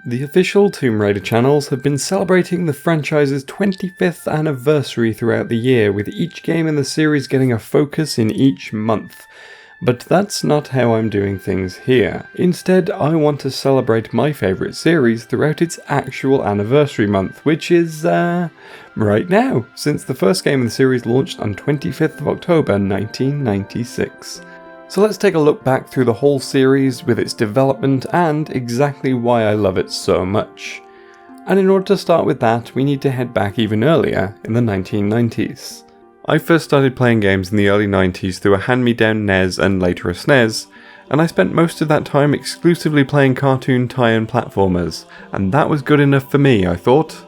The official Tomb Raider channels have been celebrating the franchise's 25th anniversary throughout the year, with each game in the series getting a focus in each month. But that's not how I'm doing things here. Instead, I want to celebrate my favourite series throughout its actual anniversary month, which is, right now, since the first game in the series launched on 25th of October 1996. So let's take a look back through the whole series with its development and exactly why I love it so much. And in order to start with that, we need to head back even earlier, in the 1990s. I first started playing games in the early 90s through a hand-me-down NES and later a SNES, and I spent most of that time exclusively playing cartoon tie-in platformers, and that was good enough for me, I thought.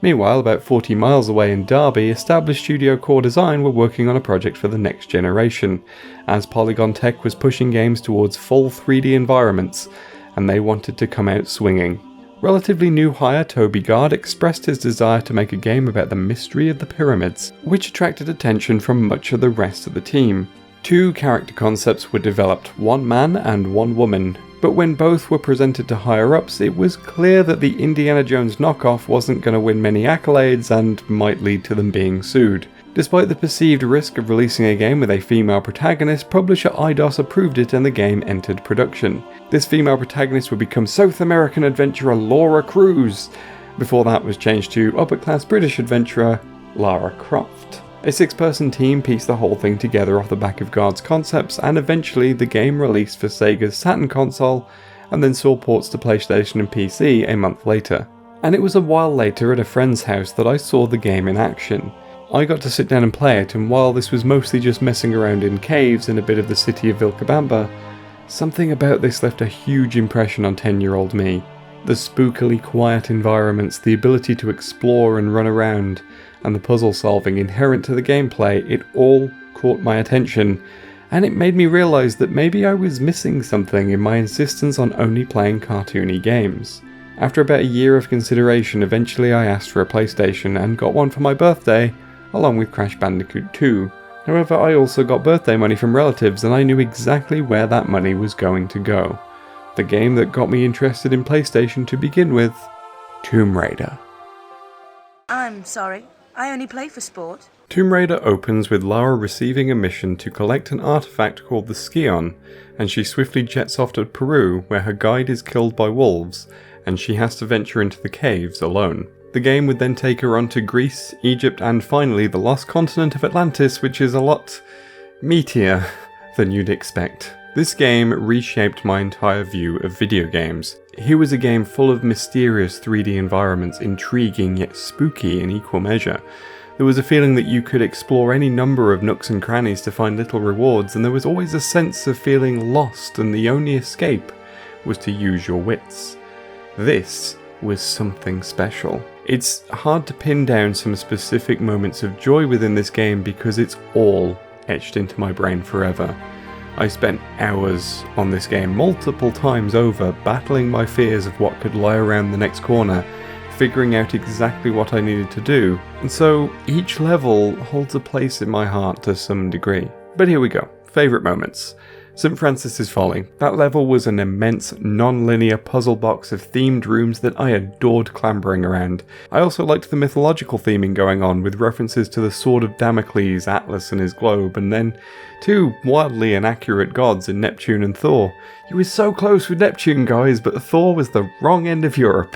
Meanwhile, about 40 miles away in Derby, established studio Core Design were working on a project for the next generation, as Polygon Tech was pushing games towards full 3D environments, and they wanted to come out swinging. Relatively new hire Toby Gard expressed his desire to make a game about the mystery of the pyramids, which attracted attention from much of the rest of the team. 2 character concepts were developed, one man and one woman, but when both were presented to higher-ups, it was clear that the Indiana Jones knockoff wasn't going to win many accolades and might lead to them being sued. Despite the perceived risk of releasing a game with a female protagonist, publisher Eidos approved it and the game entered production. This female protagonist would become South American adventurer Laura Cruz. Before that was changed to upper-class British adventurer Lara Croft. A 6-person team pieced the whole thing together off the back of Gard's concepts, and eventually the game released for Sega's Saturn console, and then saw ports to PlayStation and PC a month later. And it was a while later at a friend's house that I saw the game in action. I got to sit down and play it, and while this was mostly just messing around in caves in a bit of the city of Vilcabamba, something about this left a huge impression on 10-year-old me. The spookily quiet environments, the ability to explore and run around, and the puzzle solving inherent to the gameplay, it all caught my attention, and it made me realise that maybe I was missing something in my insistence on only playing cartoony games. After about a year of consideration, eventually I asked for a PlayStation and got one for my birthday, along with Crash Bandicoot 2. However, I also got birthday money from relatives, and I knew exactly where that money was going to go. The game that got me interested in PlayStation to begin with, Tomb Raider. I'm sorry, I only play for sport. Tomb Raider opens with Lara receiving a mission to collect an artifact called the Scion, and she swiftly jets off to Peru, where her guide is killed by wolves, and she has to venture into the caves alone. The game would then take her on to Greece, Egypt, and finally the lost continent of Atlantis, which is a lot meatier than you'd expect. This game reshaped my entire view of video games. Here was a game full of mysterious 3D environments, intriguing yet spooky in equal measure. There was a feeling that you could explore any number of nooks and crannies to find little rewards, and there was always a sense of feeling lost, and the only escape was to use your wits. This was something special. It's hard to pin down some specific moments of joy within this game because it's all etched into my brain forever. I spent hours on this game multiple times over, battling my fears of what could lie around the next corner, figuring out exactly what I needed to do, and so each level holds a place in my heart to some degree. But here we go, favourite moments. St. Francis's Folly. That level was an immense, non-linear puzzle box of themed rooms that I adored clambering around. I also liked the mythological theming going on, with references to the Sword of Damocles, Atlas and his globe, and then 2 wildly inaccurate gods in Neptune and Thor. You were so close with Neptune, guys, but Thor was the wrong end of Europe.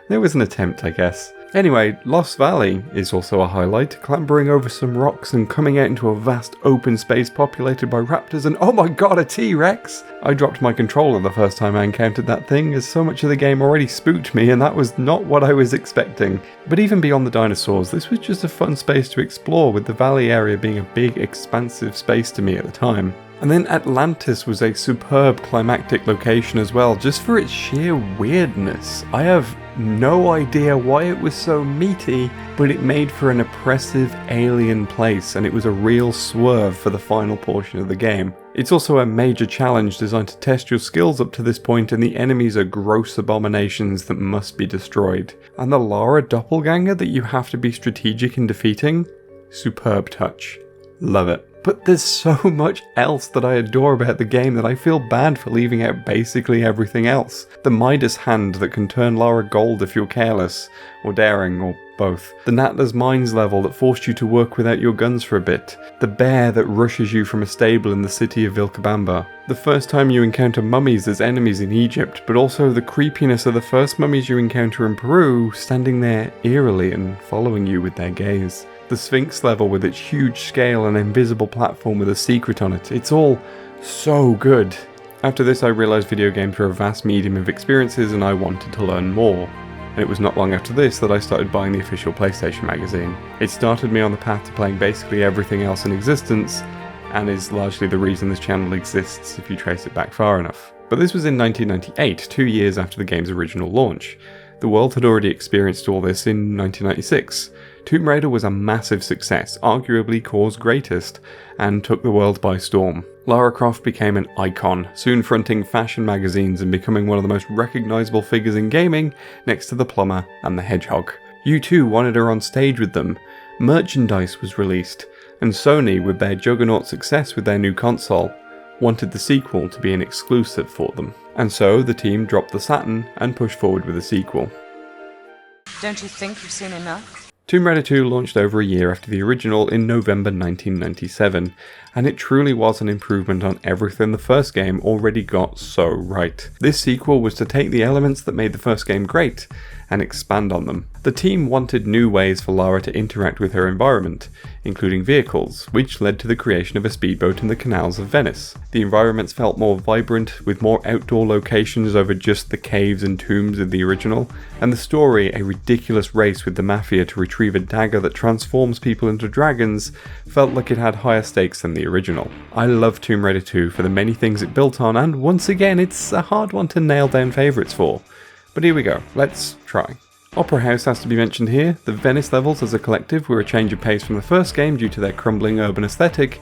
There was an attempt, I guess. Anyway, Lost Valley is also a highlight, clambering over some rocks and coming out into a vast open space populated by raptors and oh my god, a T-Rex! I dropped my controller the first time I encountered that thing, as so much of the game already spooked me and that was not what I was expecting. But even beyond the dinosaurs, this was just a fun space to explore, with the valley area being a big, expansive space to me at the time. And then Atlantis was a superb climactic location as well, just for its sheer weirdness. I have no idea why it was so meaty, but it made for an oppressive alien place, and it was a real swerve for the final portion of the game. It's also a major challenge designed to test your skills up to this point, and the enemies are gross abominations that must be destroyed. And the Lara doppelganger that you have to be strategic in defeating? Superb touch. Love it. But there's so much else that I adore about the game that I feel bad for leaving out basically everything else. The Midas hand that can turn Lara gold if you're careless, or daring, or both. The Natla's Mines level that forced you to work without your guns for a bit. The bear that rushes you from a stable in the city of Vilcabamba. The first time you encounter mummies as enemies in Egypt, but also the creepiness of the first mummies you encounter in Peru, standing there eerily and following you with their gaze. The Sphinx level with its huge scale and invisible platform with a secret on it. It's all so good. After this I realised video games were a vast medium of experiences and I wanted to learn more. And it was not long after this that I started buying the official PlayStation magazine. It started me on the path to playing basically everything else in existence, and is largely the reason this channel exists if you trace it back far enough. But this was in 1998, 2 years after the game's original launch. The world had already experienced all this in 1996. Tomb Raider was a massive success, arguably Core's greatest, and took the world by storm. Lara Croft became an icon, soon fronting fashion magazines and becoming one of the most recognisable figures in gaming, next to the plumber and the hedgehog. U2 wanted her on stage with them, merchandise was released, and Sony, with their juggernaut success with their new console, wanted the sequel to be an exclusive for them. And so the team dropped the Saturn and pushed forward with a sequel. Don't you think you've seen enough? Tomb Raider 2 launched over a year after the original in November 1997, and it truly was an improvement on everything the first game already got so right. This sequel was to take the elements that made the first game great and expand on them. The team wanted new ways for Lara to interact with her environment, including vehicles, which led to the creation of a speedboat in the canals of Venice. The environments felt more vibrant, with more outdoor locations over just the caves and tombs of the original, and the story, a ridiculous race with the Mafia to retrieve a dagger that transforms people into dragons, felt like it had higher stakes than the original. I love Tomb Raider 2 for the many things it built on, and once again it's a hard one to nail down favourites for. But here we go, let's try. Opera House has to be mentioned here. The Venice levels as a collective were a change of pace from the first game due to their crumbling urban aesthetic,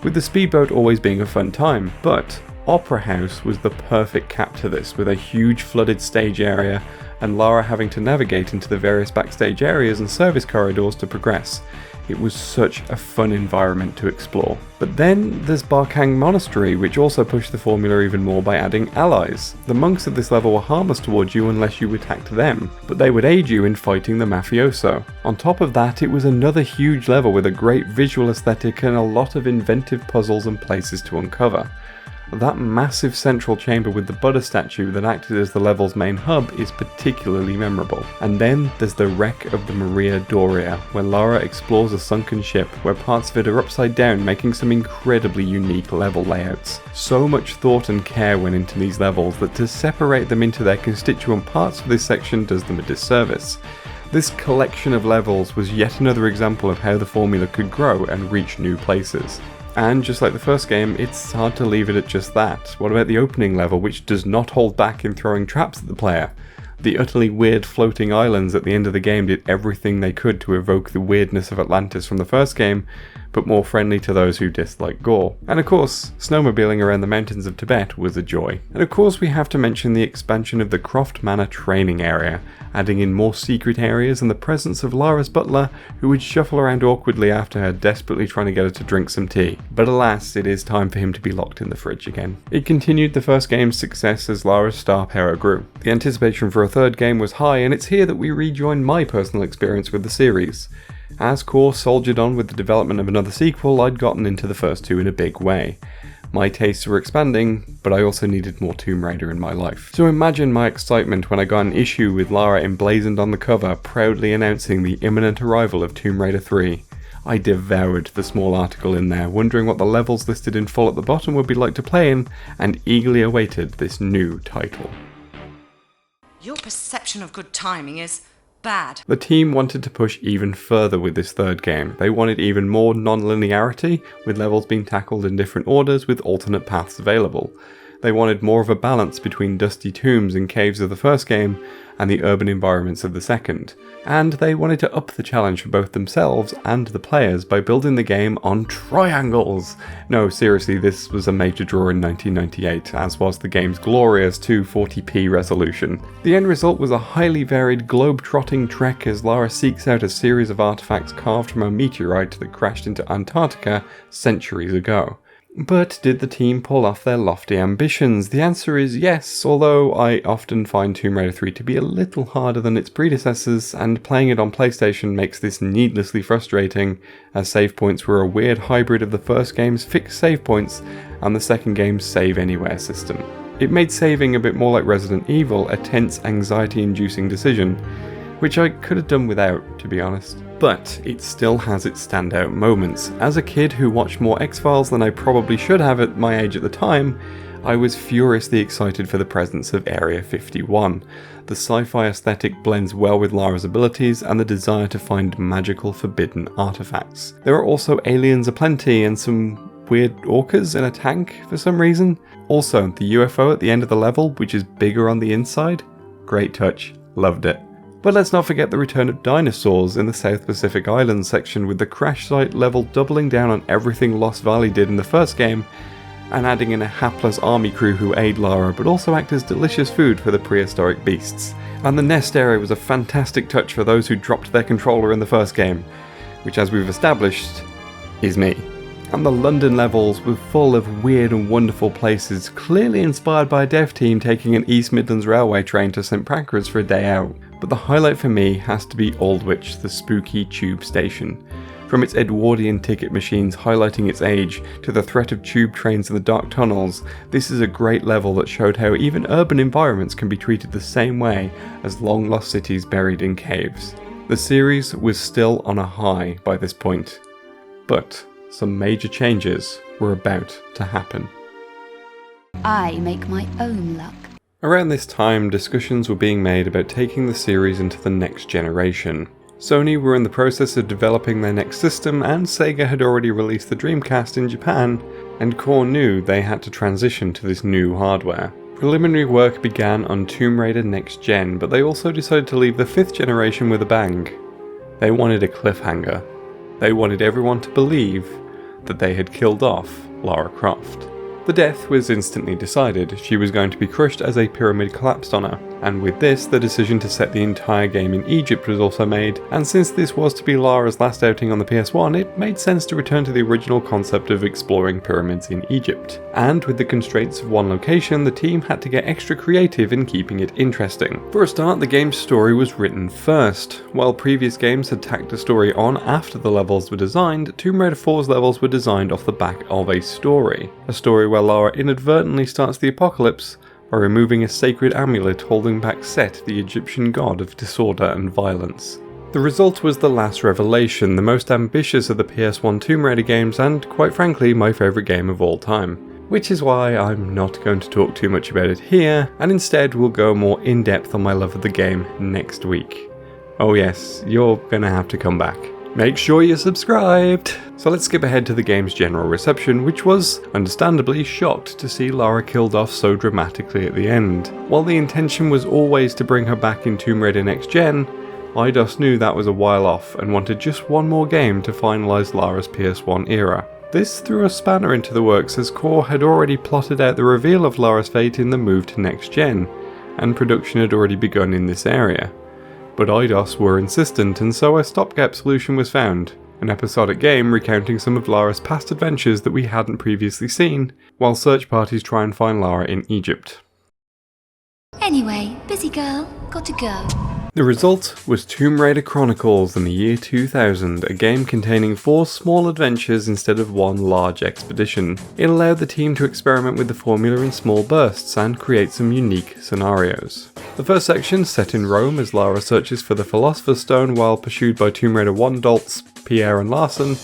with the speedboat always being a fun time. But Opera House was the perfect cap to this, with a huge flooded stage area and Lara having to navigate into the various backstage areas and service corridors to progress. It was such a fun environment to explore. But then there's Barkang Monastery, which also pushed the formula even more by adding allies. The monks of this level were harmless towards you unless you attacked them, but they would aid you in fighting the mafioso. On top of that, it was another huge level with a great visual aesthetic and a lot of inventive puzzles and places to uncover. That massive central chamber with the Buddha statue that acted as the level's main hub is particularly memorable. And then there's the wreck of the Maria Doria, where Lara explores a sunken ship where parts of it are upside down, making some incredibly unique level layouts. So much thought and care went into these levels that to separate them into their constituent parts for this section does them a disservice. This collection of levels was yet another example of how the formula could grow and reach new places. And just like the first game, it's hard to leave it at just that. What about the opening level, which does not hold back in throwing traps at the player? The utterly weird floating islands at the end of the game did everything they could to evoke the weirdness of Atlantis from the first game, but more friendly to those who dislike gore. And of course, snowmobiling around the mountains of Tibet was a joy. And of course we have to mention the expansion of the Croft Manor training area, adding in more secret areas and the presence of Lara's butler, who would shuffle around awkwardly after her, desperately trying to get her to drink some tea. But alas, it is time for him to be locked in the fridge again. It continued the first game's success as Lara's star power grew. The anticipation for a third game was high, and it's here that we rejoin my personal experience with the series. As Core soldiered on with the development of another sequel, I'd gotten into the first two in a big way. My tastes were expanding, but I also needed more Tomb Raider in my life. So imagine my excitement when I got an issue with Lara emblazoned on the cover, proudly announcing the imminent arrival of Tomb Raider 3. I devoured the small article in there, wondering what the levels listed in full at the bottom would be like to play in, and eagerly awaited this new title. Your perception of good timing is bad. The team wanted to push even further with this third game. They wanted even more non-linearity, with levels being tackled in different orders with alternate paths available. They wanted more of a balance between dusty tombs and caves of the first game and the urban environments of the second. And they wanted to up the challenge for both themselves and the players by building the game on triangles. No, seriously, this was a major draw in 1998, as was the game's glorious 240p resolution. The end result was a highly varied globe-trotting trek as Lara seeks out a series of artifacts carved from a meteorite that crashed into Antarctica centuries ago. But did the team pull off their lofty ambitions? The answer is yes, although I often find Tomb Raider 3 to be a little harder than its predecessors, and playing it on PlayStation makes this needlessly frustrating, as save points were a weird hybrid of the first game's fixed save points and the second game's save anywhere system. It made saving a bit more like Resident Evil, a tense, anxiety-inducing decision, which I could have done without, to be honest. But it still has its standout moments. As a kid who watched more X-Files than I probably should have at my age at the time, I was furiously excited for the presence of Area 51. The sci-fi aesthetic blends well with Lara's abilities and the desire to find magical forbidden artifacts. There are also aliens aplenty and some weird orcas in a tank for some reason. Also, the UFO at the end of the level, which is bigger on the inside. Great touch, loved it. But let's not forget the return of dinosaurs in the South Pacific Islands section, with the crash site level doubling down on everything Lost Valley did in the first game, and adding in a hapless army crew who aid Lara but also act as delicious food for the prehistoric beasts. And the nest area was a fantastic touch for those who dropped their controller in the first game, which, as we've established, is me. And the London levels were full of weird and wonderful places, clearly inspired by a dev team taking an East Midlands railway train to St Pancras for a day out. But the highlight for me has to be Aldwych, the spooky tube station. From its Edwardian ticket machines highlighting its age, to the threat of tube trains in the dark tunnels, this is a great level that showed how even urban environments can be treated the same way as long lost cities buried in caves. The series was still on a high by this point, but some major changes were about to happen. I make my own luck. Around this time, discussions were being made about taking the series into the next generation. Sony were in the process of developing their next system, and Sega had already released the Dreamcast in Japan, and Core knew they had to transition to this new hardware. Preliminary work began on Tomb Raider Next Gen, but they also decided to leave the 5th generation with a bang. They wanted a cliffhanger. They wanted everyone to believe that they had killed off Lara Croft. The death was instantly decided. She was going to be crushed as a pyramid collapsed on her, and with this, the decision to set the entire game in Egypt was also made, and since this was to be Lara's last outing on the PS1, it made sense to return to the original concept of exploring pyramids in Egypt. And with the constraints of one location, the team had to get extra creative in keeping it interesting. For a start, the game's story was written first. While previous games had tacked a story on after the levels were designed, Tomb Raider 4's levels were designed off the back of a story where Lara inadvertently starts the apocalypse by removing a sacred amulet holding back Set, the Egyptian god of disorder and violence. The result was The Last Revelation, the most ambitious of the PS1 Tomb Raider games and, quite frankly, my favourite game of all time. Which is why I'm not going to talk too much about it here, and instead we'll go more in depth on my love of the game next week. Oh yes, you're gonna have to come back. Make sure you're subscribed! So let's skip ahead to the game's general reception, which was, understandably, shocked to see Lara killed off so dramatically at the end. While the intention was always to bring her back in Tomb Raider Next Gen, Eidos knew that was a while off and wanted just one more game to finalise Lara's PS1 era. This threw a spanner into the works as Core had already plotted out the reveal of Lara's fate in the move to Next Gen, and production had already begun in this area. But Eidos were insistent, and so a stopgap solution was found. An episodic game recounting some of Lara's past adventures that we hadn't previously seen, while search parties try and find Lara in Egypt. Anyway, busy girl, got to go. The result was Tomb Raider Chronicles in the year 2000, a game containing 4 small adventures instead of one large expedition. It allowed the team to experiment with the formula in small bursts and create some unique scenarios. The first section, set in Rome as Lara searches for the Philosopher's Stone while pursued by Tomb Raider 1 dolts Pierre and Larson,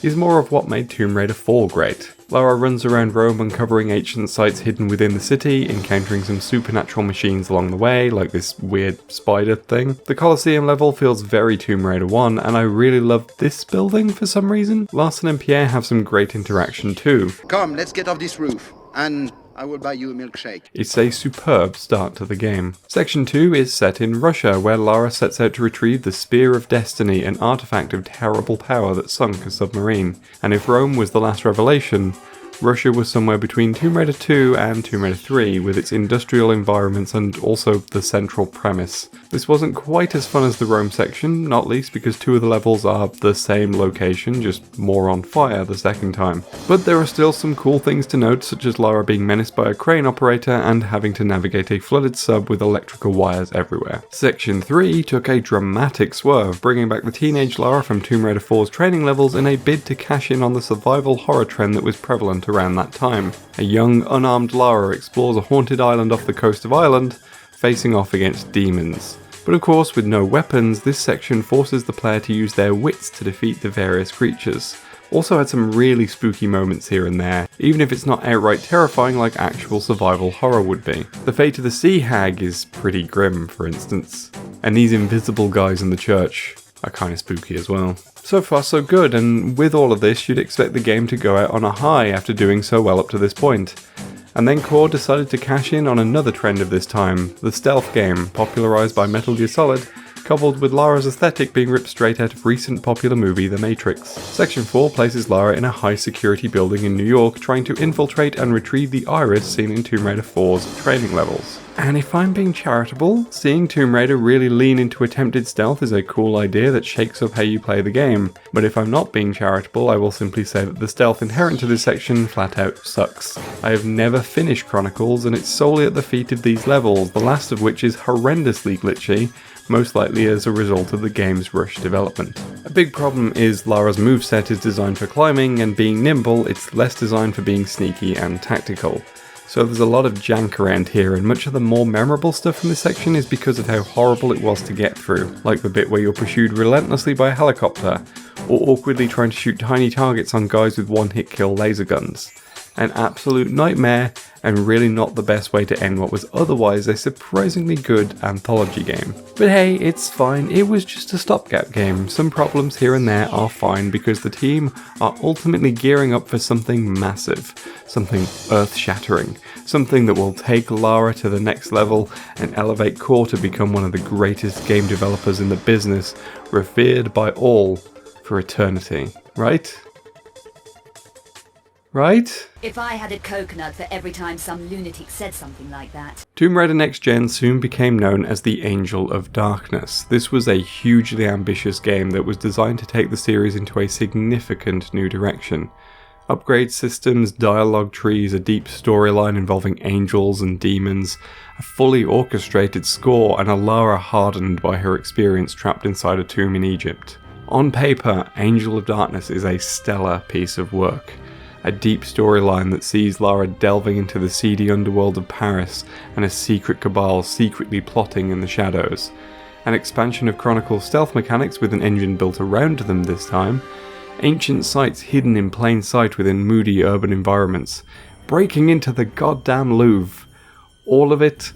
is more of what made Tomb Raider 4 great. Lara runs around Rome uncovering ancient sites hidden within the city, encountering some supernatural machines along the way, like this weird spider thing. The Colosseum level feels very Tomb Raider 1, and I really love this building for some reason. Larson and Pierre have some great interaction too. Come, let's get off this roof. And I will buy you a milkshake. It's a superb start to the game. Section 2 is set in Russia, where Lara sets out to retrieve the Spear of Destiny, an artifact of terrible power that sunk a submarine. And if Rome was the last revelation, Russia was somewhere between Tomb Raider 2 and Tomb Raider 3, with its industrial environments and also the central premise. This wasn't quite as fun as the Rome section, not least because 2 of the levels are the same location, just more on fire the second time. But there are still some cool things to note, such as Lara being menaced by a crane operator and having to navigate a flooded sub with electrical wires everywhere. Section 3 took a dramatic swerve, bringing back the teenage Lara from Tomb Raider 4's training levels in a bid to cash in on the survival horror trend that was prevalent around that time. A young, unarmed Lara explores a haunted island off the coast of Ireland, facing off against demons. But of course, with no weapons, this section forces the player to use their wits to defeat the various creatures. Also had some really spooky moments here and there, even if it's not outright terrifying like actual survival horror would be. The fate of the sea hag is pretty grim, for instance. And these invisible guys in the church are kinda spooky as well. So far so good, and with all of this you'd expect the game to go out on a high after doing so well up to this point. And then Core decided to cash in on another trend of this time, the stealth game, popularised by Metal Gear Solid, coupled with Lara's aesthetic being ripped straight out of recent popular movie The Matrix. Section 4 places Lara in a high security building in New York trying to infiltrate and retrieve the iris seen in Tomb Raider 4's training levels. And if I'm being charitable, seeing Tomb Raider really lean into attempted stealth is a cool idea that shakes up how you play the game, but if I'm not being charitable, I will simply say that the stealth inherent to this section flat out sucks. I have never finished Chronicles, and it's solely at the feet of these levels, the last of which is horrendously glitchy, most likely as a result of the game's rushed development. A big problem is Lara's moveset is designed for climbing, and being nimble, it's less designed for being sneaky and tactical. So there's a lot of jank around here, and much of the more memorable stuff from this section is because of how horrible it was to get through, like the bit where you're pursued relentlessly by a helicopter, or awkwardly trying to shoot tiny targets on guys with one-hit kill laser guns. An absolute nightmare, and really not the best way to end what was otherwise a surprisingly good anthology game. But hey, it's fine, it was just a stopgap game. Some problems here and there are fine because the team are ultimately gearing up for something massive, something earth-shattering, something that will take Lara to the next level and elevate Core to become one of the greatest game developers in the business, revered by all for eternity. Right? Right? If I had a coconut for every time some lunatic said something like that. Tomb Raider Next Gen soon became known as the Angel of Darkness. This was a hugely ambitious game that was designed to take the series into a significant new direction. Upgrade systems, dialogue trees, a deep storyline involving angels and demons, a fully orchestrated score, and a Lara hardened by her experience trapped inside a tomb in Egypt. On paper, Angel of Darkness is a stellar piece of work. A deep storyline that sees Lara delving into the seedy underworld of Paris and a secret cabal secretly plotting in the shadows. An expansion of Chronicles stealth mechanics with an engine built around them this time. Ancient sites hidden in plain sight within moody urban environments. Breaking into the goddamn Louvre. All of it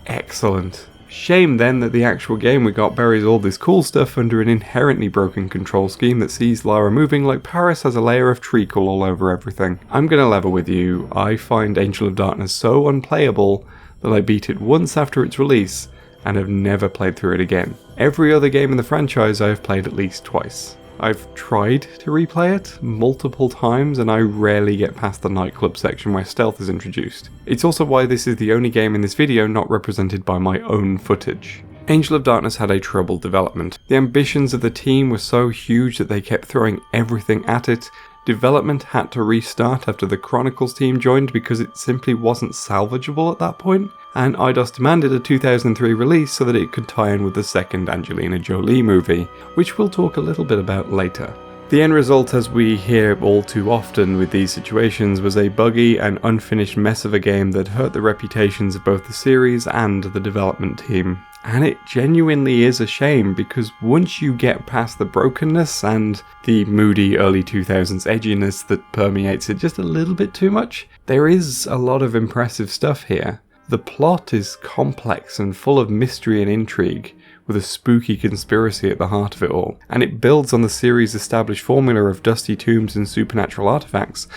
excellent. Shame then that the actual game we got buries all this cool stuff under an inherently broken control scheme that sees Lara moving like Paris has a layer of treacle all over everything. I'm gonna level with you, I find Angel of Darkness so unplayable that I beat it once after its release and have never played through it again. Every other game in the franchise I have played at least twice. I've tried to replay it multiple times and I rarely get past the nightclub section where stealth is introduced. It's also why this is the only game in this video not represented by my own footage. Angel of Darkness had a troubled development. The ambitions of the team were so huge that they kept throwing everything at it. Development had to restart after the Chronicles team joined because it simply wasn't salvageable at that point, and Eidos demanded a 2003 release so that it could tie in with the second Angelina Jolie movie, which we'll talk a little bit about later. The end result, as we hear all too often with these situations, was a buggy and unfinished mess of a game that hurt the reputations of both the series and the development team. And it genuinely is a shame because once you get past the brokenness and the moody early 2000s edginess that permeates it just a little bit too much, there is a lot of impressive stuff here. The plot is complex and full of mystery and intrigue, with a spooky conspiracy at the heart of it all, and it builds on the series' established formula of dusty tombs and supernatural artifacts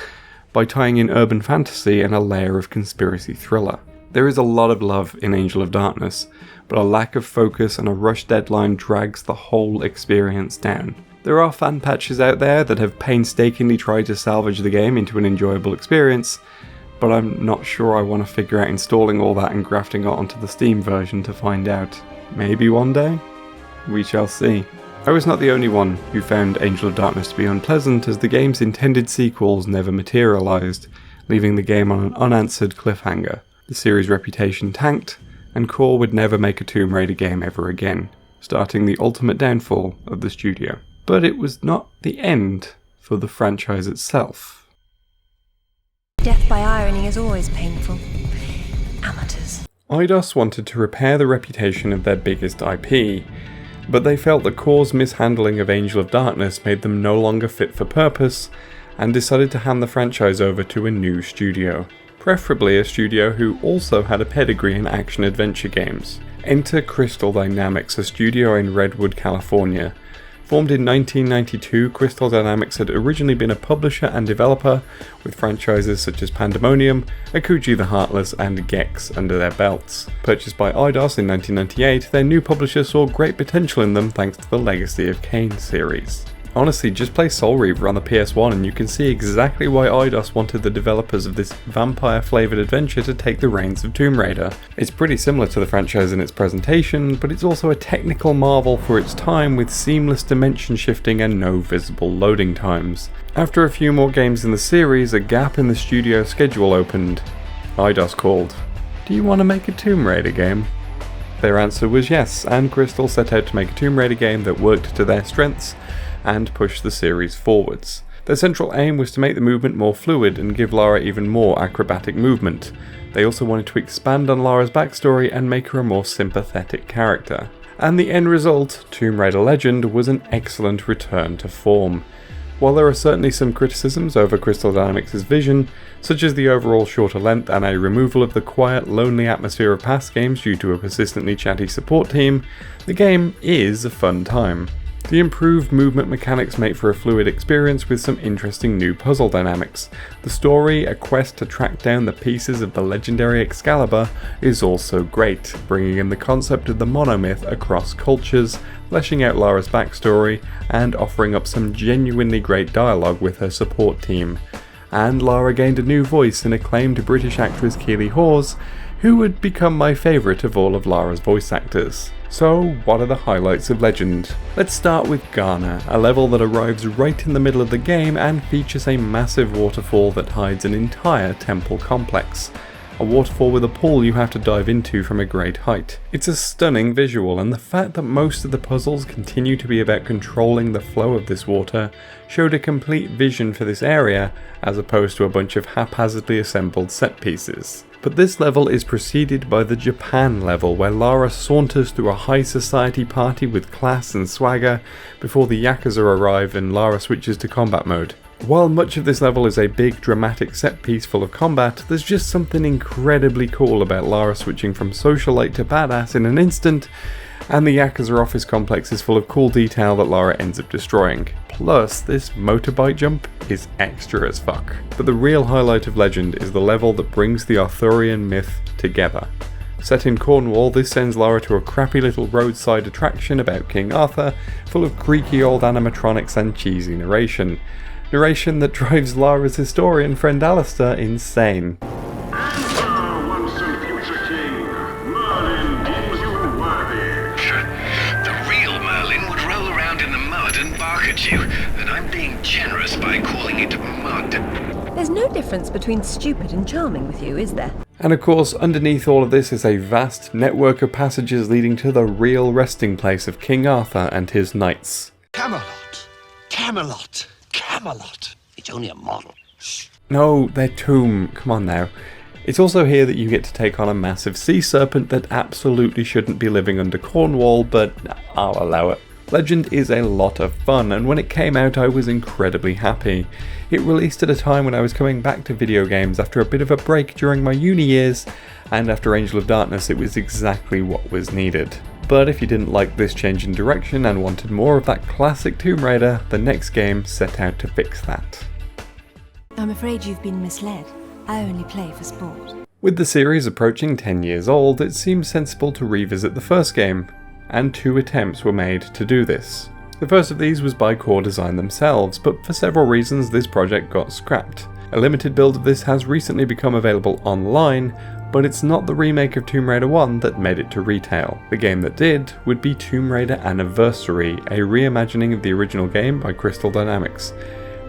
by tying in urban fantasy and a layer of conspiracy thriller. There is a lot of love in Angel of Darkness, but a lack of focus and a rushed deadline drags the whole experience down. There are fan patches out there that have painstakingly tried to salvage the game into an enjoyable experience, but I'm not sure I want to figure out installing all that and grafting it onto the Steam version to find out. Maybe one day? We shall see. I was not the only one who found Angel of Darkness to be unpleasant, as the game's intended sequels never materialised, leaving the game on an unanswered cliffhanger. The series' reputation tanked, and Core would never make a Tomb Raider game ever again, starting the ultimate downfall of the studio. But it was not the end for the franchise itself. Death by irony is always painful. Amateurs. Eidos wanted to repair the reputation of their biggest IP, but they felt that Core's mishandling of Angel of Darkness made them no longer fit for purpose, and decided to hand the franchise over to a new studio. Preferably a studio who also had a pedigree in action-adventure games. Enter Crystal Dynamics, a studio in Redwood, California. Formed in 1992, Crystal Dynamics had originally been a publisher and developer, with franchises such as Pandemonium, Akuji the Heartless, and Gex under their belts. Purchased by Eidos in 1998, their new publisher saw great potential in them thanks to the Legacy of Kain series. Honestly, just play Soul Reaver on the PS1 and you can see exactly why Eidos wanted the developers of this vampire-flavoured adventure to take the reins of Tomb Raider. It's pretty similar to the franchise in its presentation, but it's also a technical marvel for its time with seamless dimension shifting and no visible loading times. After a few more games in the series, a gap in the studio schedule opened. Eidos called, "Do you want to make a Tomb Raider game?" Their answer was yes, and Crystal set out to make a Tomb Raider game that worked to their strengths and push the series forwards. Their central aim was to make the movement more fluid and give Lara even more acrobatic movement. They also wanted to expand on Lara's backstory and make her a more sympathetic character. And the end result, Tomb Raider Legend, was an excellent return to form. While there are certainly some criticisms over Crystal Dynamics' vision, such as the overall shorter length and a removal of the quiet, lonely atmosphere of past games due to a persistently chatty support team, the game is a fun time. The improved movement mechanics make for a fluid experience with some interesting new puzzle dynamics. The story, a quest to track down the pieces of the legendary Excalibur, is also great, bringing in the concept of the monomyth across cultures, fleshing out Lara's backstory, and offering up some genuinely great dialogue with her support team. And Lara gained a new voice in acclaimed British actress Keely Hawes, who would become my favourite of all of Lara's voice actors. So, what are the highlights of Legend? Let's start with Ghana, a level that arrives right in the middle of the game and features a massive waterfall that hides an entire temple complex. A waterfall with a pool you have to dive into from a great height. It's a stunning visual, and the fact that most of the puzzles continue to be about controlling the flow of this water showed a complete vision for this area, as opposed to a bunch of haphazardly assembled set pieces. But this level is preceded by the Japan level, where Lara saunters through a high society party with class and swagger before the Yakuza arrive and Lara switches to combat mode. While much of this level is a big dramatic set piece full of combat, there's just something incredibly cool about Lara switching from socialite to badass in an instant, and the Yakuza office complex is full of cool detail that Lara ends up destroying. Plus, this motorbike jump is extra as fuck. But the real highlight of Legend is the level that brings the Arthurian myth together. Set in Cornwall, this sends Lara to a crappy little roadside attraction about King Arthur, full of creaky old animatronics and cheesy narration. Narration that drives Lara's historian friend Alistair insane. And I'm being generous by calling it mud. There's no difference between stupid and charming with you, is there? And of course, underneath all of this is a vast network of passages leading to the real resting place of King Arthur and his knights. Camelot! Camelot! Camelot! It's only a model. Shh. No, their tomb. Come on now. It's also here that you get to take on a massive sea serpent that absolutely shouldn't be living under Cornwall, but I'll allow it. Legend is a lot of fun, and when it came out I was incredibly happy. It released at a time when I was coming back to video games after a bit of a break during my uni years, and after Angel of Darkness it was exactly what was needed. But if you didn't like this change in direction and wanted more of that classic Tomb Raider, the next game set out to fix that. I'm afraid you've been misled. I only play for sport. With the series approaching 10 years old, it seems sensible to revisit the first game, and 2 attempts were made to do this. The first of these was by Core Design themselves, but for several reasons this project got scrapped. A limited build of this has recently become available online, but it's not the remake of Tomb Raider 1 that made it to retail. The game that did would be Tomb Raider Anniversary, a reimagining of the original game by Crystal Dynamics.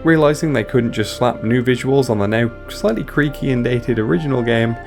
Realising they couldn't just slap new visuals on the now slightly creaky and dated original game,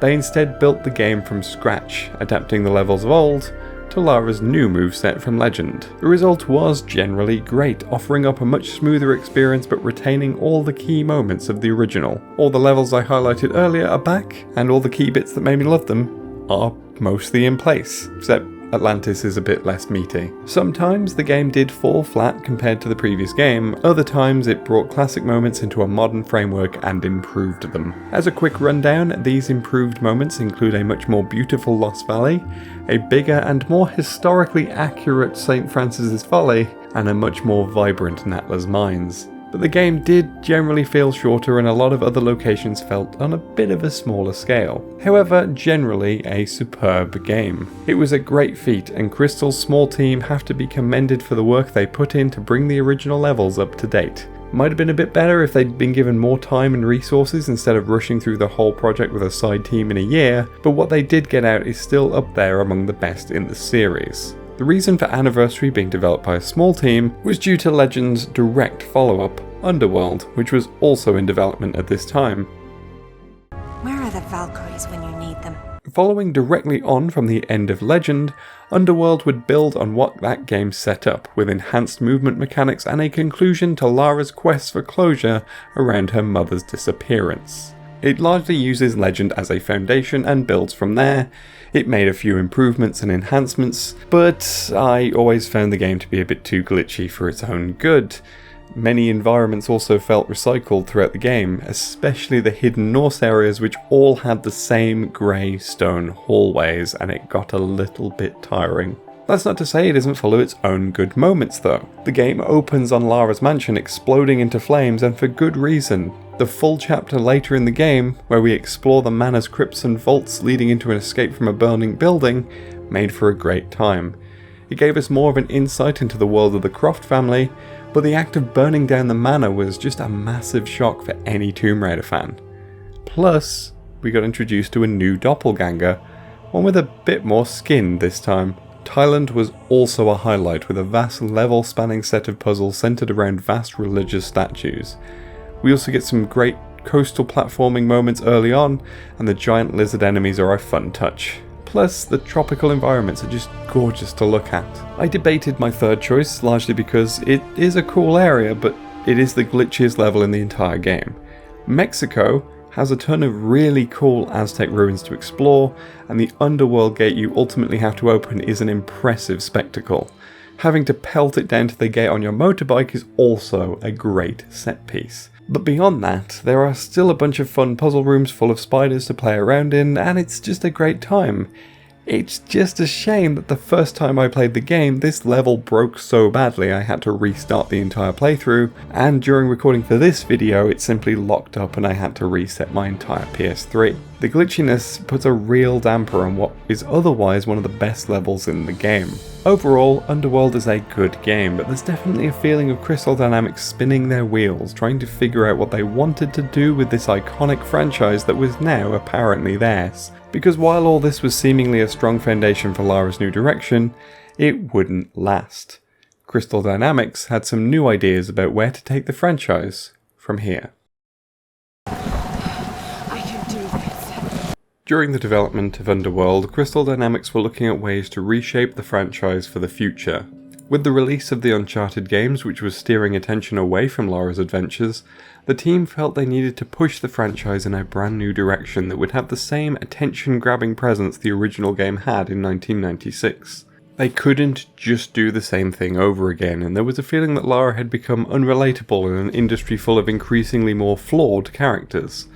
they instead built the game from scratch, adapting the levels of old to Lara's new moveset from Legend. The result was generally great, offering up a much smoother experience but retaining all the key moments of the original. All the levels I highlighted earlier are back, and all the key bits that made me love them are mostly in place, except Atlantis is a bit less meaty. Sometimes the game did fall flat compared to the previous game, other times it brought classic moments into a modern framework and improved them. As a quick rundown, these improved moments include a much more beautiful Lost Valley, a bigger and more historically accurate St. Francis's Folly, and a much more vibrant Natla's Mines. But the game did generally feel shorter and a lot of other locations felt on a bit of a smaller scale. However, generally a superb game. It was a great feat, and Crystal's small team have to be commended for the work they put in to bring the original levels up to date. Might have been a bit better if they'd been given more time and resources instead of rushing through the whole project with a side team in a year, but what they did get out is still up there among the best in the series. The reason for Anniversary being developed by a small team was due to Legend's direct follow-up, Underworld, which was also in development at this time. Where are the Valkyries when you need them? Following directly on from the end of Legend, Underworld would build on what that game set up, with enhanced movement mechanics and a conclusion to Lara's quest for closure around her mother's disappearance. It largely uses Legend as a foundation and builds from there. It made a few improvements and enhancements, but I always found the game to be a bit too glitchy for its own good. Many environments also felt recycled throughout the game, especially the hidden Norse areas, which all had the same grey stone hallways, and it got a little bit tiring. That's not to say it isn't full of its own good moments though. The game opens on Lara's mansion exploding into flames, and for good reason. The full chapter later in the game, where we explore the manor's crypts and vaults leading into an escape from a burning building, made for a great time. It gave us more of an insight into the world of the Croft family, but the act of burning down the manor was just a massive shock for any Tomb Raider fan. Plus, we got introduced to a new doppelganger, one with a bit more skin this time. Thailand was also a highlight, with a vast level-spanning set of puzzles centered around vast religious statues. We also get some great coastal platforming moments early on, and the giant lizard enemies are a fun touch. Plus, the tropical environments are just gorgeous to look at. I debated my third choice, largely because it is a cool area, but it is the glitchiest level in the entire game. Mexico has a ton of really cool Aztec ruins to explore, and the underworld gate you ultimately have to open is an impressive spectacle. Having to pelt it down to the gate on your motorbike is also a great set piece. But beyond that, there are still a bunch of fun puzzle rooms full of spiders to play around in, and it's just a great time. It's just a shame that the first time I played the game, this level broke so badly I had to restart the entire playthrough, and during recording for this video it simply locked up and I had to reset my entire PS3. The glitchiness puts a real damper on what is otherwise one of the best levels in the game. Overall, Underworld is a good game, but there's definitely a feeling of Crystal Dynamics spinning their wheels, trying to figure out what they wanted to do with this iconic franchise that was now apparently theirs. Because while all this was seemingly a strong foundation for Lara's new direction, it wouldn't last. Crystal Dynamics had some new ideas about where to take the franchise from here. I can do this. During the development of Underworld, Crystal Dynamics were looking at ways to reshape the franchise for the future. With the release of the Uncharted games, which was steering attention away from Lara's adventures, the team felt they needed to push the franchise in a brand new direction that would have the same attention-grabbing presence the original game had in 1996. They couldn't just do the same thing over again, and there was a feeling that Lara had become unrelatable in an industry full of increasingly more flawed characters.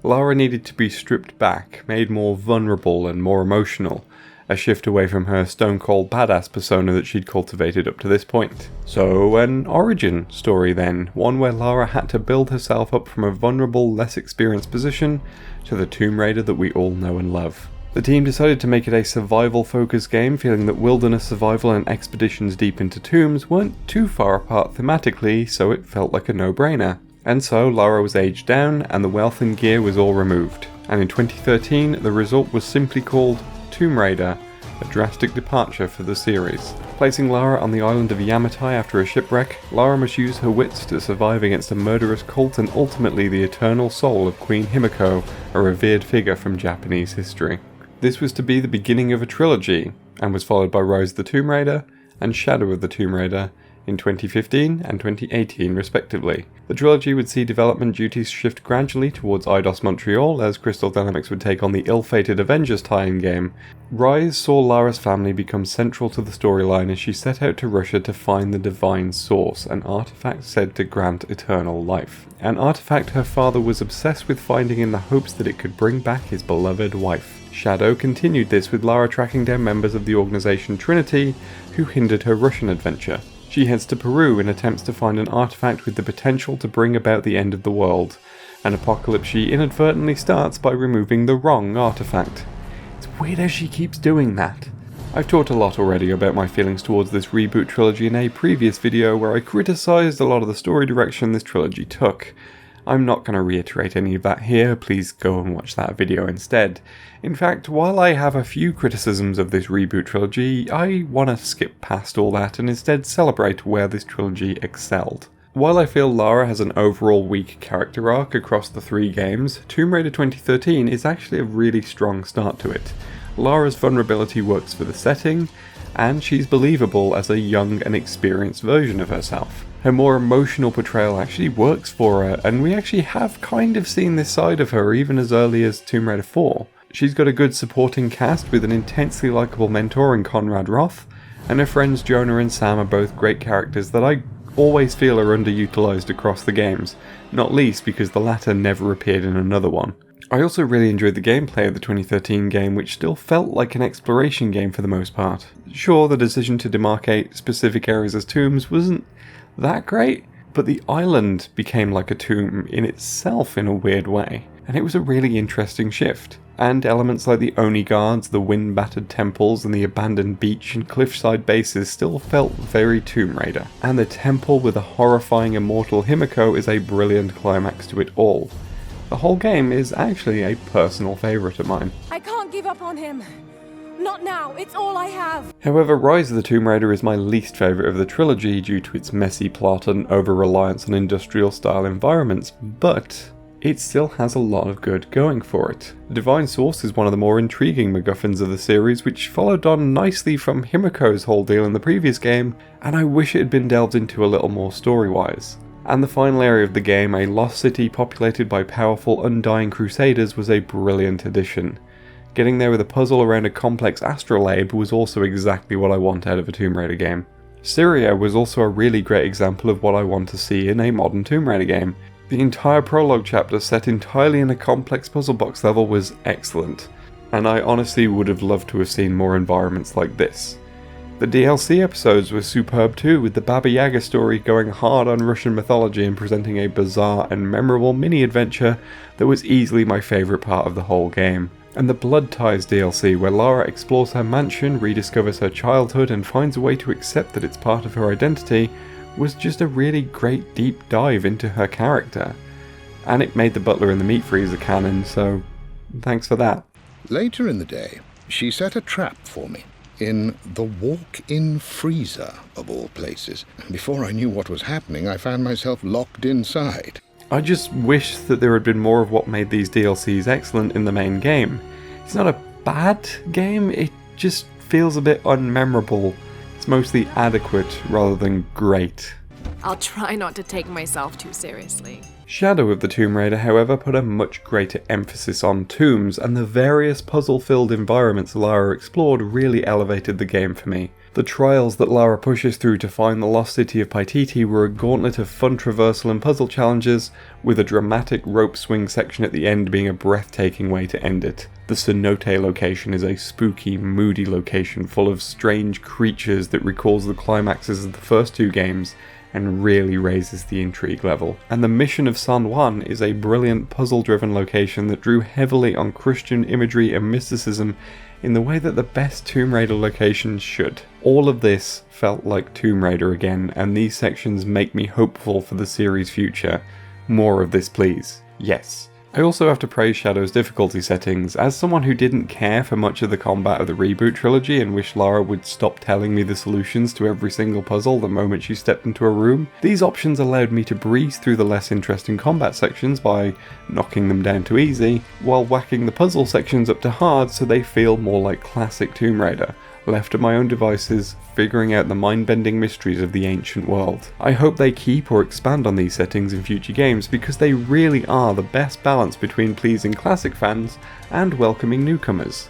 Lara needed to be stripped back, made more vulnerable and more emotional, a shift away from her stone-cold badass persona that she'd cultivated up to this point. So an origin story then, one where Lara had to build herself up from a vulnerable, less experienced position to the Tomb Raider that we all know and love. The team decided to make it a survival-focused game, feeling that wilderness survival and expeditions deep into tombs weren't too far apart thematically, so it felt like a no-brainer. And so Lara was aged down, and the wealth and gear was all removed. And in 2013, the result was simply called Tomb Raider, a drastic departure for the series. Placing Lara on the island of Yamatai after a shipwreck, Lara must use her wits to survive against a murderous cult and ultimately the eternal soul of Queen Himiko, a revered figure from Japanese history. This was to be the beginning of a trilogy, and was followed by Rise of the Tomb Raider and Shadow of the Tomb Raider in 2015 and 2018 respectively. The trilogy would see development duties shift gradually towards Eidos Montreal as Crystal Dynamics would take on the ill-fated Avengers tie-in game. Rise saw Lara's family become central to the storyline as she set out to Russia to find the Divine Source, an artifact said to grant eternal life. An artifact her father was obsessed with finding in the hopes that it could bring back his beloved wife. Shadow continued this with Lara tracking down members of the organization Trinity who hindered her Russian adventure. She heads to Peru and attempts to find an artifact with the potential to bring about the end of the world, an apocalypse she inadvertently starts by removing the wrong artifact. It's weird how she keeps doing that. I've talked a lot already about my feelings towards this Reboot Trilogy in a previous video where I criticised a lot of the story direction this trilogy took. I'm not going to reiterate any of that here, please go and watch that video instead. In fact, while I have a few criticisms of this Reboot Trilogy, I want to skip past all that and instead celebrate where this trilogy excelled. While I feel Lara has an overall weak character arc across the three games, Tomb Raider 2013 is actually a really strong start to it. Lara's vulnerability works for the setting, and she's believable as a young and experienced version of herself. Her more emotional portrayal actually works for her, and we actually have kind of seen this side of her even as early as Tomb Raider 4. She's got a good supporting cast with an intensely likeable mentor in Conrad Roth, and her friends Jonah and Sam are both great characters that I always feel are underutilized across the games, not least because the latter never appeared in another one. I also really enjoyed the gameplay of the 2013 game, which still felt like an exploration game for the most part. Sure, the decision to demarcate specific areas as tombs wasn't that great, but the island became like a tomb in itself in a weird way, and it was a really interesting shift. And elements like the Oni guards, the wind-battered temples, and the abandoned beach and cliffside bases still felt very Tomb Raider. And the temple with the horrifying immortal Himiko is a brilliant climax to it all. The whole game is actually a personal favourite of mine. I can't give up on him. Not now, it's all I have. However, Rise of the Tomb Raider is my least favourite of the trilogy due to its messy plot and over-reliance on industrial-style environments, but it still has a lot of good going for it. The Divine Source is one of the more intriguing MacGuffins of the series, which followed on nicely from Himiko's whole deal in the previous game, and I wish it had been delved into a little more story-wise. And the final area of the game, a lost city populated by powerful undying crusaders, was a brilliant addition. Getting there with a puzzle around a complex astrolabe was also exactly what I want out of a Tomb Raider game. Syria was also a really great example of what I want to see in a modern Tomb Raider game. The entire prologue chapter set entirely in a complex puzzle box level was excellent, and I honestly would have loved to have seen more environments like this. The DLC episodes were superb too, with the Baba Yaga story going hard on Russian mythology and presenting a bizarre and memorable mini-adventure that was easily my favourite part of the whole game. And the Blood Ties DLC, where Lara explores her mansion, rediscovers her childhood and finds a way to accept that it's part of her identity, was just a really great deep dive into her character. And it made the butler in the meat freezer canon, so thanks for that. Later in the day, she set a trap for me. In the walk-in freezer, of all places. And before I knew what was happening, I found myself locked inside. I just wish that there had been more of what made these DLCs excellent in the main game. It's not a bad game, it just feels a bit unmemorable. It's mostly adequate rather than great. I'll try not to take myself too seriously. Shadow of the Tomb Raider, however, put a much greater emphasis on tombs, and the various puzzle-filled environments Lara explored really elevated the game for me. The trials that Lara pushes through to find the lost city of Paititi were a gauntlet of fun traversal and puzzle challenges, with a dramatic rope swing section at the end being a breathtaking way to end it. The Cenote location is a spooky, moody location full of strange creatures that recalls the climaxes of the first two games and really raises the intrigue level. And the mission of San Juan is a brilliant puzzle-driven location that drew heavily on Christian imagery and mysticism in the way that the best Tomb Raider locations should. All of this felt like Tomb Raider again, and these sections make me hopeful for the series' future. More of this, please. Yes. I also have to praise Shadow's difficulty settings. As someone who didn't care for much of the combat of the Reboot Trilogy and wished Lara would stop telling me the solutions to every single puzzle the moment she stepped into a room, these options allowed me to breeze through the less interesting combat sections by knocking them down to easy, while whacking the puzzle sections up to hard so they feel more like classic Tomb Raider, left to my own devices, figuring out the mind-bending mysteries of the ancient world. I hope they keep or expand on these settings in future games because they really are the best balance between pleasing classic fans and welcoming newcomers.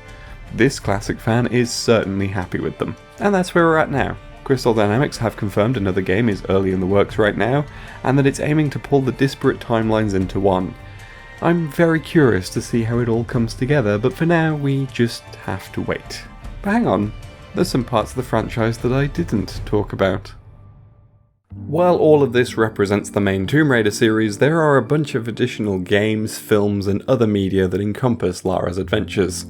This classic fan is certainly happy with them. And that's where we're at now. Crystal Dynamics have confirmed another game is early in the works right now, and that it's aiming to pull the disparate timelines into one. I'm very curious to see how it all comes together, but for now we just have to wait. But hang on, there's some parts of the franchise that I didn't talk about. While all of this represents the main Tomb Raider series, there are a bunch of additional games, films, and other media that encompass Lara's adventures.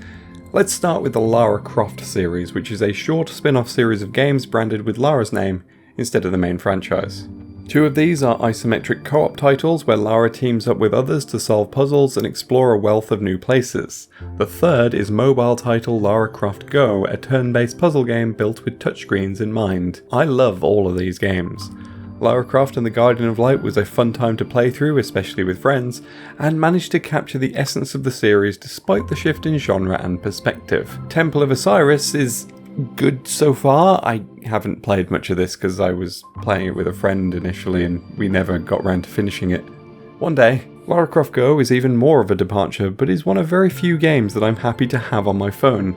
Let's start with the Lara Croft series, which is a short spin-off series of games branded with Lara's name instead of the main franchise. Two of these are isometric co-op titles where Lara teams up with others to solve puzzles and explore a wealth of new places. The third is mobile title Lara Croft Go, a turn-based puzzle game built with touchscreens in mind. I love all of these games. Lara Croft and the Guardian of Light was a fun time to play through, especially with friends, and managed to capture the essence of the series despite the shift in genre and perspective. Temple of Osiris is good so far. I haven't played much of this because I was playing it with a friend initially and we never got round to finishing it. One day. Lara Croft Go is even more of a departure, but is one of very few games that I'm happy to have on my phone,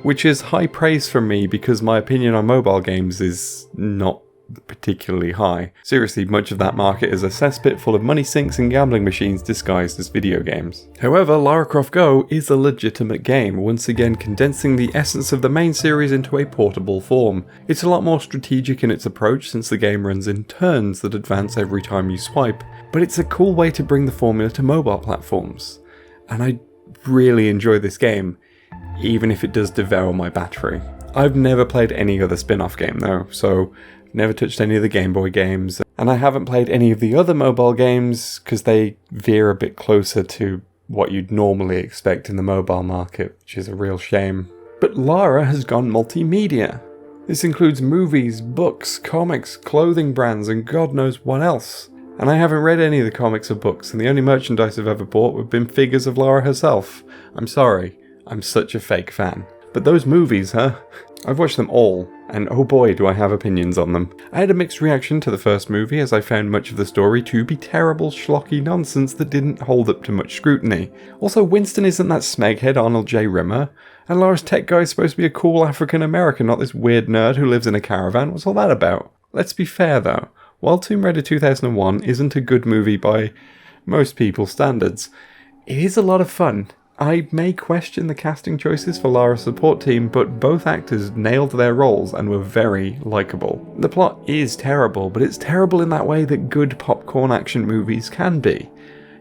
which is high praise from me because my opinion on mobile games is not particularly high. Seriously, much of that market is a cesspit full of money sinks and gambling machines disguised as video games. However, Lara Croft Go is a legitimate game, once again condensing the essence of the main series into a portable form. It's a lot more strategic in its approach since the game runs in turns that advance every time you swipe, but it's a cool way to bring the formula to mobile platforms. And I really enjoy this game, even if it does devour my battery. I've never played any other spin-off game though, so never touched any of the Game Boy games, and I haven't played any of the other mobile games because they veer a bit closer to what you'd normally expect in the mobile market, which is a real shame. But Lara has gone multimedia. This includes movies, books, comics, clothing brands, and God knows what else. And I haven't read any of the comics or books, and the only merchandise I've ever bought have been figures of Lara herself. I'm sorry, I'm such a fake fan. But those movies, huh? I've watched them all, and oh boy do I have opinions on them. I had a mixed reaction to the first movie as I found much of the story to be terrible schlocky nonsense that didn't hold up to much scrutiny. Also, Winston isn't that smeghead Arnold J. Rimmer, and Lara's tech guy is supposed to be a cool African American, not this weird nerd who lives in a caravan. What's all that about? Let's be fair though, while Tomb Raider 2001 isn't a good movie by most people's standards, it is a lot of fun. I may question the casting choices for Lara's support team, but both actors nailed their roles and were very likeable. The plot is terrible, but it's terrible in that way that good popcorn action movies can be.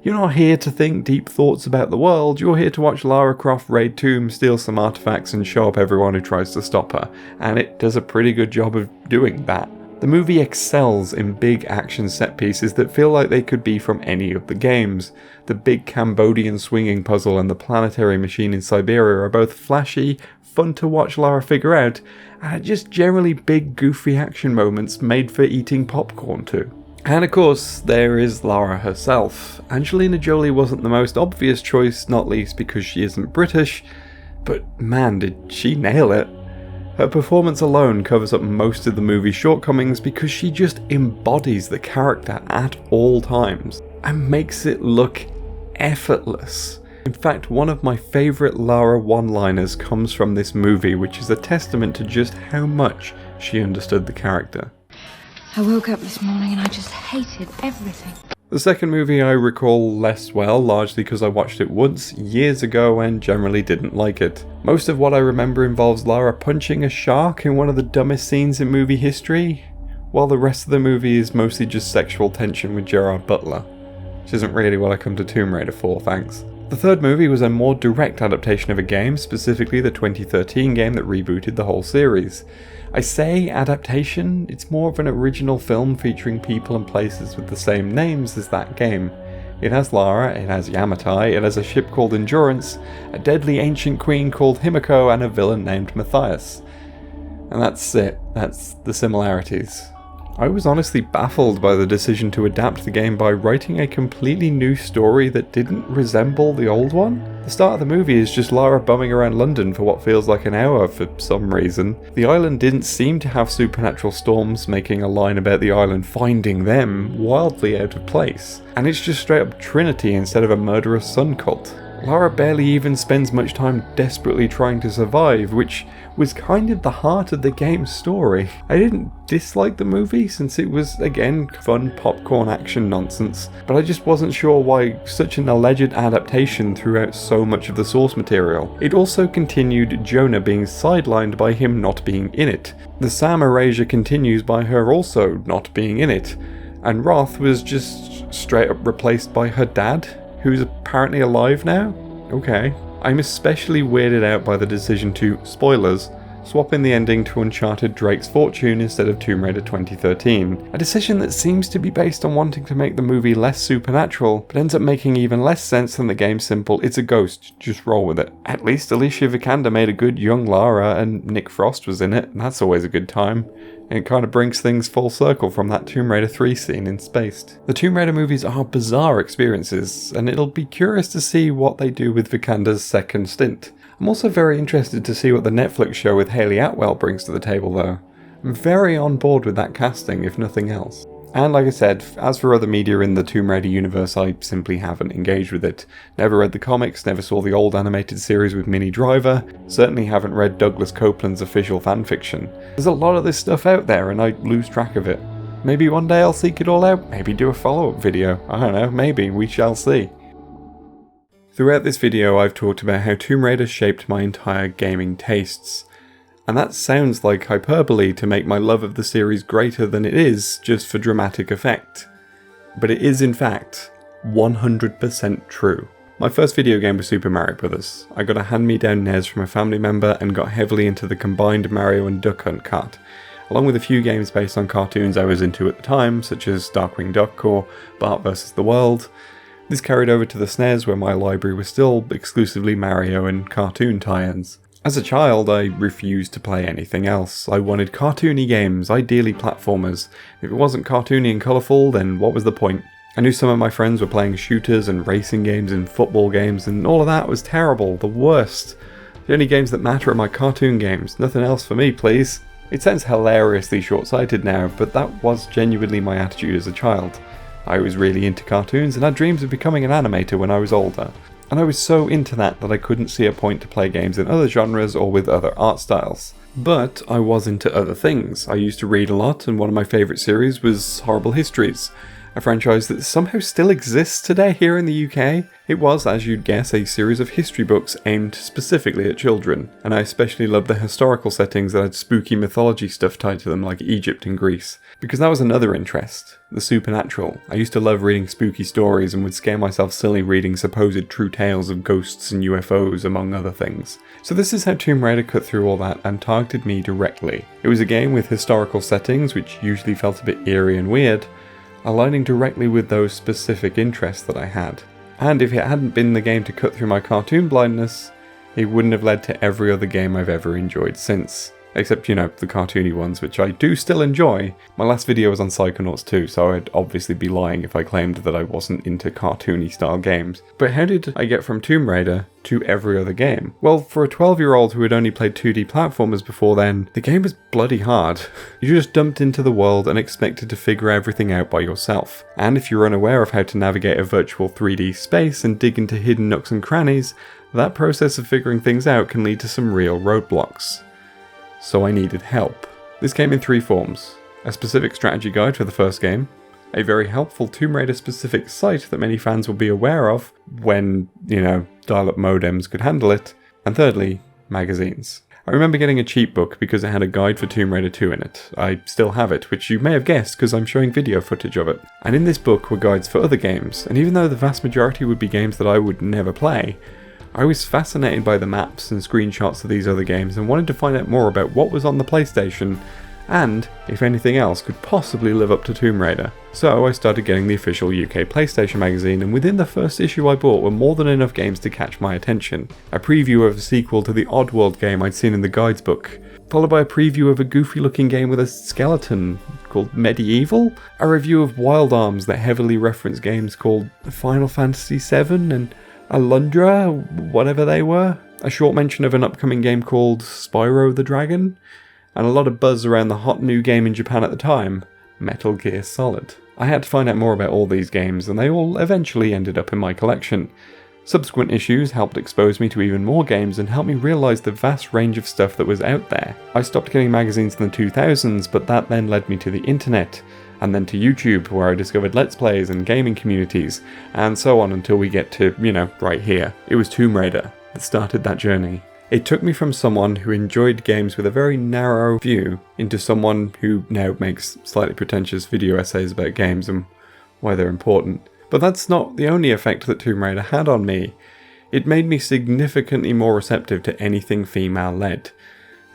You're not here to think deep thoughts about the world, you're here to watch Lara Croft raid tombs, steal some artifacts, and show up everyone who tries to stop her, and it does a pretty good job of doing that. The movie excels in big action set pieces that feel like they could be from any of the games. The big Cambodian swinging puzzle and the planetary machine in Siberia are both flashy, fun to watch Lara figure out, and just generally big goofy action moments made for eating popcorn too. And of course, there is Lara herself. Angelina Jolie wasn't the most obvious choice, not least because she isn't British, but man did she nail it. Her performance alone covers up most of the movie's shortcomings because she just embodies the character at all times and makes it look effortless. In fact, one of my favourite Lara one-liners comes from this movie, which is a testament to just how much she understood the character. I woke up this morning and I just hated everything. The second movie I recall less well, largely because I watched it once, years ago, and generally didn't like it. Most of what I remember involves Lara punching a shark in one of the dumbest scenes in movie history, while the rest of the movie is mostly just sexual tension with Gerard Butler, which isn't really what I come to Tomb Raider for, thanks. The third movie was a more direct adaptation of a game, specifically the 2013 game that rebooted the whole series. I say adaptation, it's more of an original film featuring people and places with the same names as that game. It has Lara, it has Yamatai, it has a ship called Endurance, a deadly ancient queen called Himiko, and a villain named Matthias. And that's it, that's the similarities. I was honestly baffled by the decision to adapt the game by writing a completely new story that didn't resemble the old one. The start of the movie is just Lara bumming around London for what feels like an hour for some reason. The island didn't seem to have supernatural storms, making a line about the island finding them wildly out of place. And it's just straight up Trinity instead of a murderous sun cult. Lara barely even spends much time desperately trying to survive, which was kind of the heart of the game's story. I didn't dislike the movie since it was, again, fun popcorn action nonsense, but I just wasn't sure why such an alleged adaptation threw out so much of the source material. It also continued Jonah being sidelined by him not being in it. The Sam erasure continues by her also not being in it, and Roth was just straight up replaced by her dad, who's apparently alive now? Okay. I'm especially weirded out by the decision to, spoilers, swap in the ending to Uncharted Drake's Fortune instead of Tomb Raider 2013. A decision that seems to be based on wanting to make the movie less supernatural, but ends up making even less sense than the game's simple, it's a ghost, just roll with it. At least Alicia Vikander made a good young Lara and Nick Frost was in it, and that's always a good time. And it kind of brings things full circle from that Tomb Raider 3 scene in Spaced. The Tomb Raider movies are bizarre experiences, and it'll be curious to see what they do with Vikander's second stint. I'm also very interested to see what the Netflix show with Hayley Atwell brings to the table though. I'm very on board with that casting, if nothing else. And like I said, as for other media in the Tomb Raider universe, I simply haven't engaged with it. Never read the comics, never saw the old animated series with Minnie Driver, certainly haven't read Douglas Copeland's official fanfiction. There's a lot of this stuff out there and I lose track of it. Maybe one day I'll seek it all out, maybe do a follow-up video, I don't know, maybe, we shall see. Throughout this video I've talked about how Tomb Raider shaped my entire gaming tastes. And that sounds like hyperbole to make my love of the series greater than it is, just for dramatic effect. But it is in fact 100% true. My first video game was Super Mario Bros. I got a hand-me-down NES from a family member and got heavily into the combined Mario and Duck Hunt cart, along with a few games based on cartoons I was into at the time, such as Darkwing Duck or Bart vs. the World. This carried over to the SNES where my library was still exclusively Mario and cartoon tie-ins. As a child, I refused to play anything else. I wanted cartoony games, ideally platformers. If it wasn't cartoony and colourful, then what was the point? I knew some of my friends were playing shooters and racing games and football games, and all of that was terrible, the worst. The only games that matter are my cartoon games, nothing else for me, please. It sounds hilariously short-sighted now, but that was genuinely my attitude as a child. I was really into cartoons and had dreams of becoming an animator when I was older. And I was so into that I couldn't see a point to play games in other genres or with other art styles. But I was into other things. I used to read a lot, and one of my favourite series was Horrible Histories, a franchise that somehow still exists today here in the UK. It was, as you'd guess, a series of history books aimed specifically at children, and I especially loved the historical settings that had spooky mythology stuff tied to them like Egypt and Greece, because that was another interest, the supernatural. I used to love reading spooky stories and would scare myself silly reading supposed true tales of ghosts and UFOs, among other things. So this is how Tomb Raider cut through all that and targeted me directly. It was a game with historical settings, which usually felt a bit eerie and weird, aligning directly with those specific interests that I had. And if it hadn't been the game to cut through my cartoon blindness, it wouldn't have led to every other game I've ever enjoyed since. Except, you know, the cartoony ones, which I do still enjoy. My last video was on Psychonauts 2, so I'd obviously be lying if I claimed that I wasn't into cartoony style games. But how did I get from Tomb Raider to every other game? Well, for a 12-year-old who had only played 2D platformers before then, the game was bloody hard. You just dumped into the world and expected to figure everything out by yourself. And if you're unaware of how to navigate a virtual 3D space and dig into hidden nooks and crannies, that process of figuring things out can lead to some real roadblocks. So I needed help. This came in 3 forms: a specific strategy guide for the first game, a very helpful Tomb Raider specific site that many fans will be aware of when, dial-up modems could handle it, and thirdly, magazines. I remember getting a cheap book because it had a guide for Tomb Raider 2 in it. I still have it, which you may have guessed because I'm showing video footage of it. And in this book were guides for other games, and even though the vast majority would be games that I would never play, I was fascinated by the maps and screenshots of these other games and wanted to find out more about what was on the PlayStation and if anything else could possibly live up to Tomb Raider. So I started getting the official UK PlayStation magazine, and within the first issue I bought were more than enough games to catch my attention. A preview of a sequel to the Oddworld game I'd seen in the guides book, followed by a preview of a goofy looking game with a skeleton called Medieval, a review of Wild Arms that heavily referenced games called Final Fantasy VII and Alundra, whatever they were, a short mention of an upcoming game called Spyro the Dragon, and a lot of buzz around the hot new game in Japan at the time, Metal Gear Solid. I had to find out more about all these games, and they all eventually ended up in my collection. Subsequent issues helped expose me to even more games and helped me realise the vast range of stuff that was out there. I stopped getting magazines in the 2000s, but that then led me to the internet, and then to YouTube, where I discovered Let's Plays and gaming communities, and so on until we get to, right here. It was Tomb Raider that started that journey. It took me from someone who enjoyed games with a very narrow view into someone who now makes slightly pretentious video essays about games and why they're important. But that's not the only effect that Tomb Raider had on me. It made me significantly more receptive to anything female-led.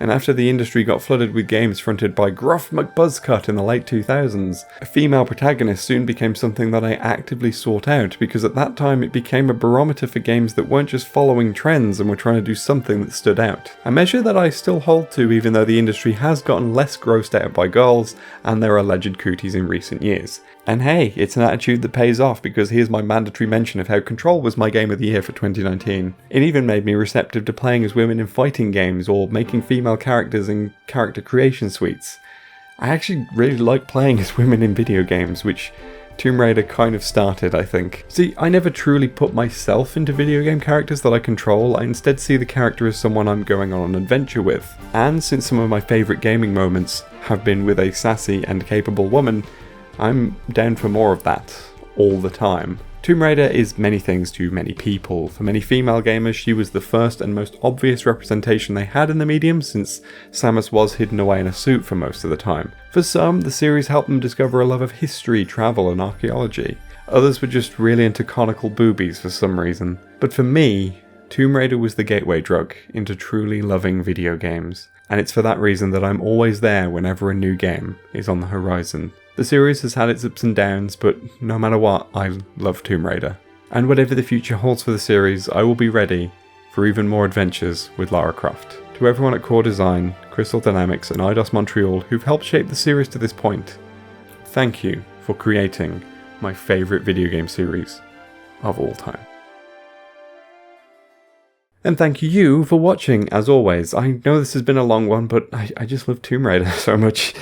And after the industry got flooded with games fronted by Gruff McBuzzcut in the late 2000s, a female protagonist soon became something that I actively sought out, because at that time it became a barometer for games that weren't just following trends and were trying to do something that stood out. A measure that I still hold to even though the industry has gotten less grossed out by girls and their alleged cooties in recent years. And hey, it's an attitude that pays off, because here's my mandatory mention of how Control was my game of the year for 2019. It even made me receptive to playing as women in fighting games or making female characters in character creation suites. I actually really like playing as women in video games, which Tomb Raider kind of started, I think. See, I never truly put myself into video game characters that I control. I instead see the character as someone I'm going on an adventure with. And since some of my favourite gaming moments have been with a sassy and capable woman, I'm down for more of that, all the time. Tomb Raider is many things to many people. For many female gamers, she was the first and most obvious representation they had in the medium, since Samus was hidden away in a suit for most of the time. For some, the series helped them discover a love of history, travel and archaeology. Others were just really into conical boobies for some reason. But for me, Tomb Raider was the gateway drug into truly loving video games. And it's for that reason that I'm always there whenever a new game is on the horizon. The series has had its ups and downs, but no matter what, I love Tomb Raider. And whatever the future holds for the series, I will be ready for even more adventures with Lara Croft. To everyone at Core Design, Crystal Dynamics and Eidos Montreal who've helped shape the series to this point, thank you for creating my favourite video game series of all time. And thank you for watching, as always. I know this has been a long one, but I just love Tomb Raider so much.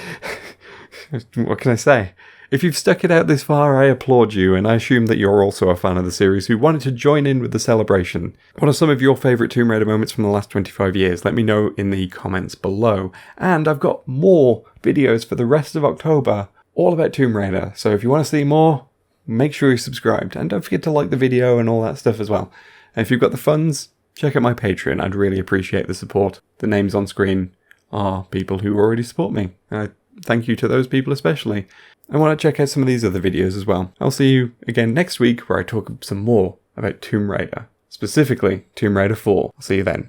What can I say? If you've stuck it out this far, I applaud you, and I assume that you're also a fan of the series who wanted to join in with the celebration. What are some of your favourite Tomb Raider moments from the last 25 years? Let me know in the comments below. And I've got more videos for the rest of October, all about Tomb Raider, so if you want to see more, make sure you're subscribed, and don't forget to like the video and all that stuff as well. And if you've got the funds, check out my Patreon. I'd really appreciate the support. The names on screen are people who already support me. Thank you to those people especially. I want to check out some of these other videos as well. I'll see you again next week where I talk some more about Tomb Raider. Specifically, Tomb Raider 4. I'll see you then.